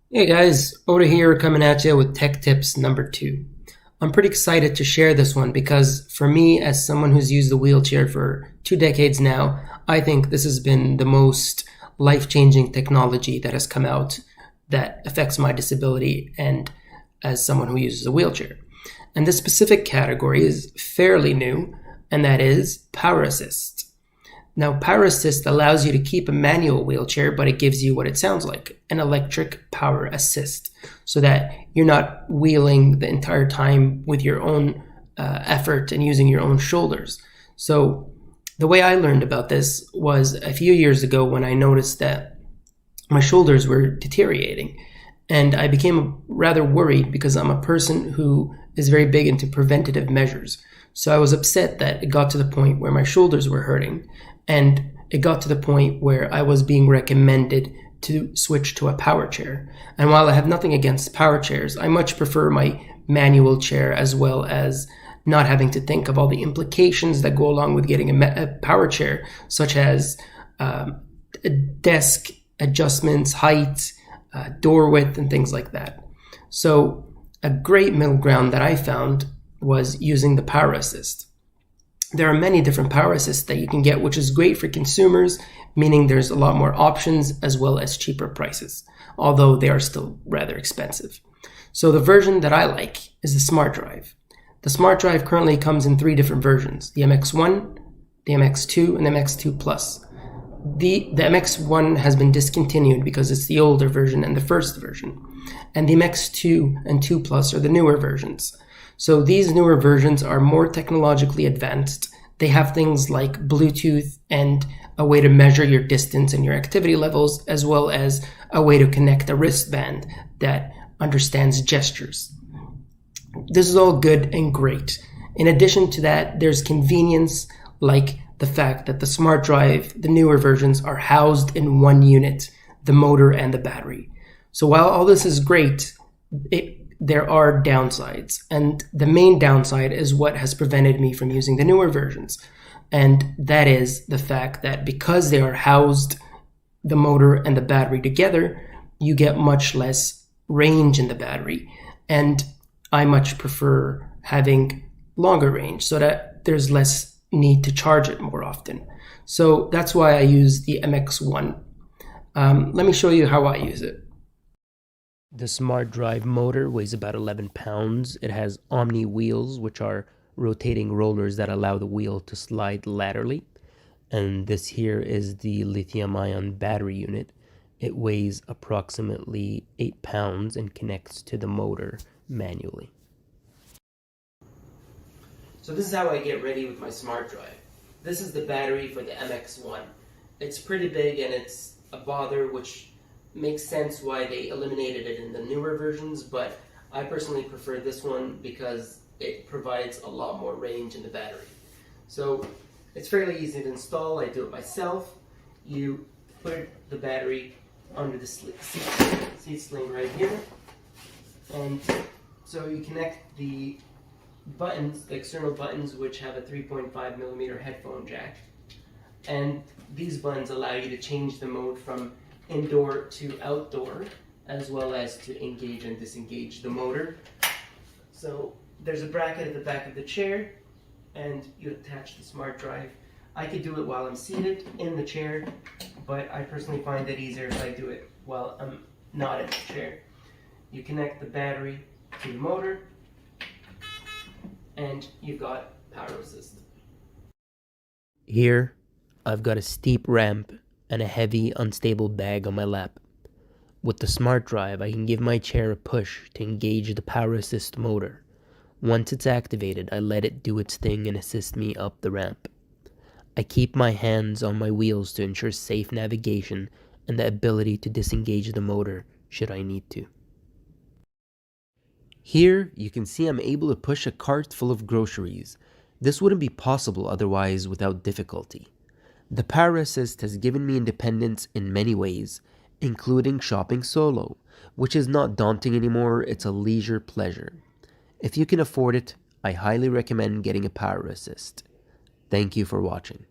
Hey guys, Oda here coming at you with tech tips number 2. I'm pretty excited to share this one because for me, as someone who's used the wheelchair for 2 decades now, I think this has been the most life-changing technology that has come out that affects my disability and as someone who uses a wheelchair. And this specific category is fairly new, and that is power assist. Now, Power Assist allows you to keep a manual wheelchair, but it gives you what it sounds like, an electric power assist, so that you're not wheeling the entire time with your own effort and using your own shoulders. So the way I learned about this was a few years ago when I noticed that my shoulders were deteriorating. And I became rather worried because I'm a person who is very big into preventative measures. So I was upset that it got to the point where my shoulders were hurting. And it got to the point where I was being recommended to switch to a power chair. And while I have nothing against power chairs, I much prefer my manual chair, as well as not having to think of all the implications that go along with getting a power chair, such as desk adjustments, height, door width, and things like that. So a great middle ground that I found was using the power assist. There are many different power assists that you can get, which is great for consumers, meaning there's a lot more options as well as cheaper prices, although they are still rather expensive. So the version that I like is the SmartDrive. The SmartDrive currently comes in 3 different versions: the MX1, the MX2, and the MX2 Plus. The MX1 has been discontinued because it's the older version and the first version. And the MX2 and 2 Plus are the newer versions. So these newer versions are more technologically advanced. They have things like Bluetooth and a way to measure your distance and your activity levels, as well as a way to connect a wristband that understands gestures. This is all good and great. In addition to that, there's convenience, like the fact that the SmartDrive, the newer versions, are housed in one unit, the motor and the battery. So while all this is great, there are downsides. And the main downside is what has prevented me from using the newer versions. And that is the fact that because they are housed, the motor and the battery together, you get much less range in the battery. And I much prefer having longer range so that there's less need to charge it more often. So that's why I use the MX1. Let me show you how I use it. The SmartDrive motor weighs about 11 pounds. It has Omni wheels, which are rotating rollers that allow the wheel to slide laterally. And this here is the lithium-ion battery unit. It weighs approximately 8 pounds and connects to the motor manually. So this is how I get ready with my SmartDrive. This is the battery for the MX1. It's pretty big and it's a bother, which makes sense why they eliminated it in the newer versions, but I personally prefer this one because it provides a lot more range in the battery. So it's fairly easy to install. I do it myself. You put the battery under the seat sling right here, and so you connect the buttons, the external buttons, which have a 3.5mm headphone jack, and these buttons allow you to change the mode from indoor to outdoor, as well as to engage and disengage the motor. So there's a bracket at the back of the chair, and you attach the SmartDrive. I could do it while I'm seated in the chair, but I personally find it easier if I do it while I'm not in the chair. You connect the battery to the motor, and you've got power assist. Here, I've got a steep ramp and a heavy, unstable bag on my lap. With the SmartDrive, I can give my chair a push to engage the power assist motor. Once it's activated, I let it do its thing and assist me up the ramp. I keep my hands on my wheels to ensure safe navigation and the ability to disengage the motor should I need to. Here, you can see I'm able to push a cart full of groceries. This wouldn't be possible otherwise without difficulty. The Power Assist has given me independence in many ways, including shopping solo, which is not daunting anymore. It's a leisure pleasure. If you can afford it, I highly recommend getting a Power Assist. Thank you for watching.